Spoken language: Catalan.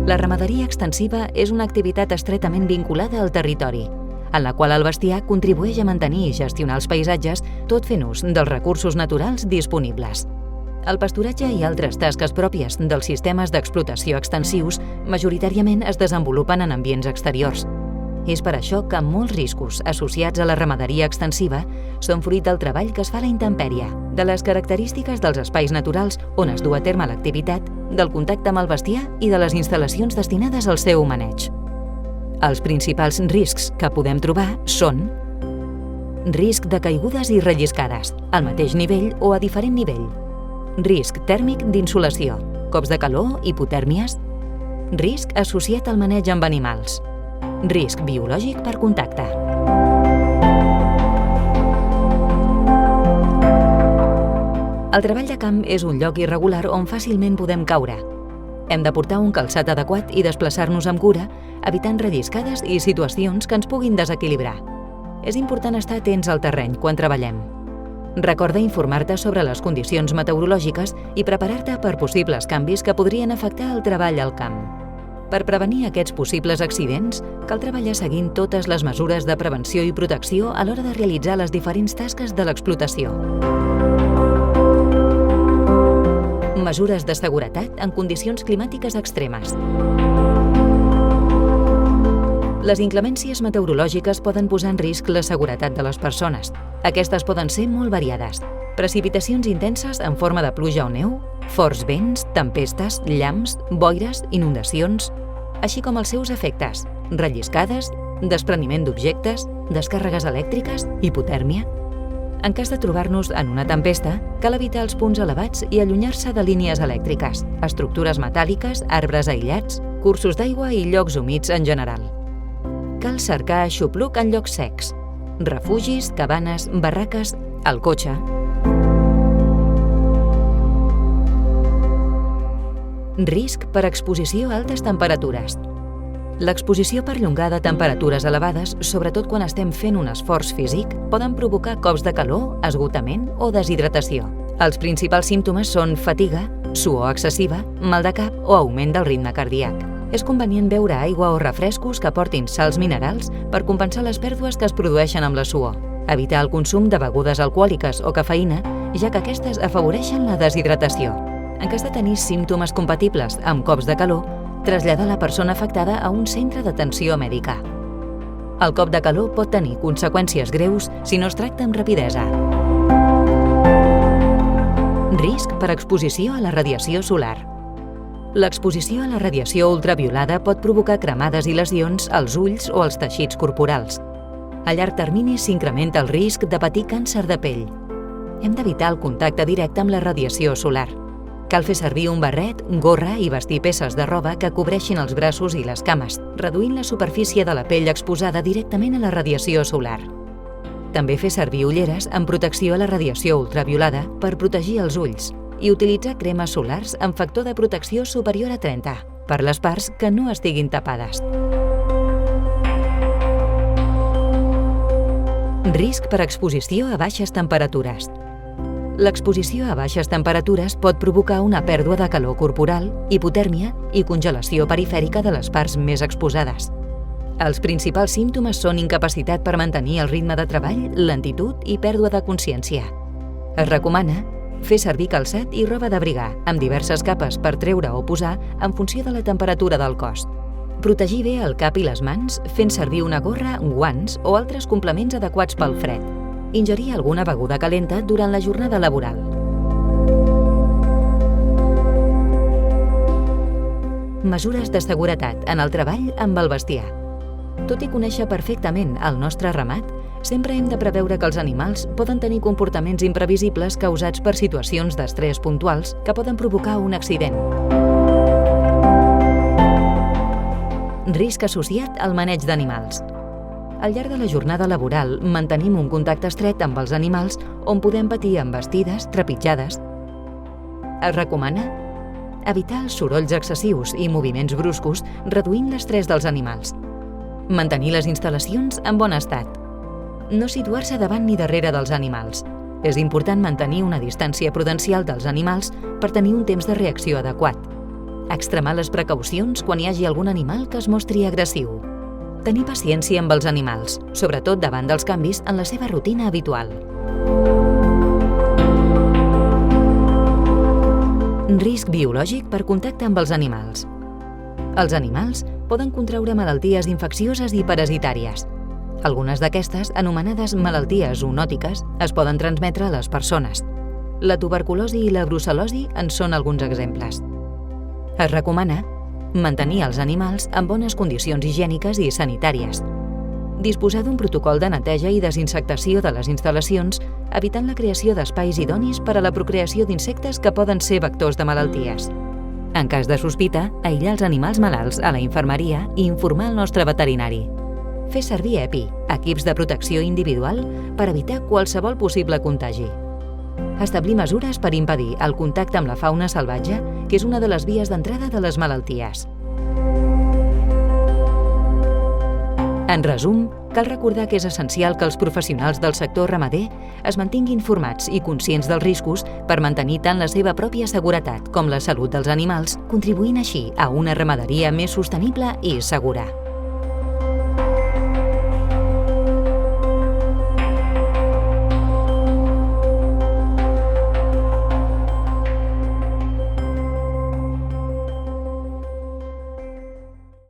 La ramaderia extensiva és una activitat estretament vinculada al territori, en la qual el bestiar contribueix a mantenir i gestionar els paisatges, tot fent ús dels recursos naturals disponibles. El pasturatge i altres tasques pròpies dels sistemes d'explotació extensius majoritàriament es desenvolupen en ambients exteriors. És per això que molts riscos associats a la ramaderia extensiva són fruit del treball que es fa a la intempèrie, de les característiques dels espais naturals on es du a terme l'activitat, del contacte amb el bestiar i de les instal·lacions destinades al seu maneig. Els principals riscs que podem trobar són risc de caigudes i relliscades, al mateix nivell o a diferent nivell, risc tèrmic d'insolació, cops de calor, hipotèrmies, risc associat al maneig amb animals, risc biològic per contacte. El treball de camp és un lloc irregular on fàcilment podem caure. Hem de portar un calçat adequat i desplaçar-nos amb cura, evitant relliscades i situacions que ens puguin desequilibrar. És important estar atents al terreny quan treballem. Recorda informar-te sobre les condicions meteorològiques i preparar-te per possibles canvis que podrien afectar el treball al camp. Per prevenir aquests possibles accidents, cal treballar seguint totes les mesures de prevenció i protecció a l'hora de realitzar les diferents tasques de l'explotació. Mesures de seguretat en condicions climàtiques extremes. Les inclemències meteorològiques poden posar en risc la seguretat de les persones. Aquestes poden ser molt variades. Precipitacions intenses en forma de pluja o neu, forts vents, tempestes, llamps, boires, inundacions, així com els seus efectes, relliscades, despreniment d'objectes, descàrregues elèctriques, hipotèrmia. En cas de trobar-nos en una tempesta, cal evitar els punts elevats i allunyar-se de línies elèctriques, estructures metàl·liques, arbres aïllats, cursos d'aigua i llocs humits en general. Cal cercar aixopluc en llocs secs, refugis, cabanes, barraques, el cotxe. Risc per exposició a altes temperatures. L'exposició perllongada a temperatures elevades, sobretot quan estem fent un esforç físic, poden provocar cops de calor, esgotament o deshidratació. Els principals símptomes són fatiga, suor excessiva, mal de cap o augment del ritme cardíac. És convenient beure aigua o refrescos que portin sals minerals per compensar les pèrdues que es produeixen amb la suor. Evitar el consum de begudes alcohòliques o cafeïna, ja que aquestes afavoreixen la deshidratació. En cas de tenir símptomes compatibles amb cops de calor, traslladar la persona afectada a un centre d'atenció mèdica. El cop de calor pot tenir conseqüències greus si no es tracta amb rapidesa. Risc per exposició a la radiació solar. L'exposició a la radiació ultraviolada pot provocar cremades i lesions als ulls o als teixits corporals. A llarg termini s'incrementa el risc de patir càncer de pell. Hem d'evitar el contacte directe amb la radiació solar. Cal fer servir un barret, gorra i vestir peces de roba que cobreixin els braços i les cames, reduint la superfície de la pell exposada directament a la radiació solar. També fer servir ulleres amb protecció a la radiació ultraviolada per protegir els ulls i utilitzar cremes solars amb factor de protecció superior a 30 per les parts que no estiguin tapades. Risc per exposició a baixes temperatures. L'exposició a baixes temperatures pot provocar una pèrdua de calor corporal, hipotèrmia i congelació perifèrica de les parts més exposades. Els principals símptomes són incapacitat per mantenir el ritme de treball, lentitud i pèrdua de consciència. Es recomana fer servir calçat i roba d'abrigar, amb diverses capes per treure o posar en funció de la temperatura del cos. Protegir bé el cap i les mans fent servir una gorra, guants o altres complements adequats pel fred. Ingerir alguna beguda calenta durant la jornada laboral. Mesures de seguretat en el treball amb el bestiar. Tot i conèixer perfectament el nostre ramat, sempre hem de preveure que els animals poden tenir comportaments imprevisibles causats per situacions d'estrès puntuals que poden provocar un accident. Risc associat al maneig d'animals. Al llarg de la jornada laboral mantenim un contacte estret amb els animals on podem patir embestides, trepitjades. Es recomana evitar els sorolls excessius i moviments bruscos reduint l'estrès dels animals. Mantenir les instal·lacions en bon estat. No situar-se davant ni darrere dels animals. És important mantenir una distància prudencial dels animals per tenir un temps de reacció adequat. Extremar les precaucions quan hi hagi algun animal que es mostri agressiu. Tenir paciència amb els animals, sobretot davant dels canvis en la seva rutina habitual. Risc biològic per contacte amb els animals. Els animals poden contraure malalties infeccioses i parasitàries. Algunes d'aquestes, anomenades malalties zoonòtiques, es poden transmetre a les persones. La tuberculosi i la brucel·losi en són alguns exemples. Es recomana mantenir els animals en bones condicions higièniques i sanitàries. Disposar d'un protocol de neteja i desinsectació de les instal·lacions, evitant la creació d'espais idonis per a la procreació d'insectes que poden ser vectors de malalties. En cas de sospita, aïllar els animals malalts a la infermeria i informar el nostre veterinari. Fer servir EPI, equips de protecció individual, per evitar qualsevol possible contagi. Establir mesures per impedir el contacte amb la fauna salvatge, que és una de les vies d'entrada de les malalties. En resum, cal recordar que és essencial que els professionals del sector ramader es mantinguin formats i conscients dels riscos per mantenir tant la seva pròpia seguretat com la salut dels animals, contribuint així a una ramaderia més sostenible i segura.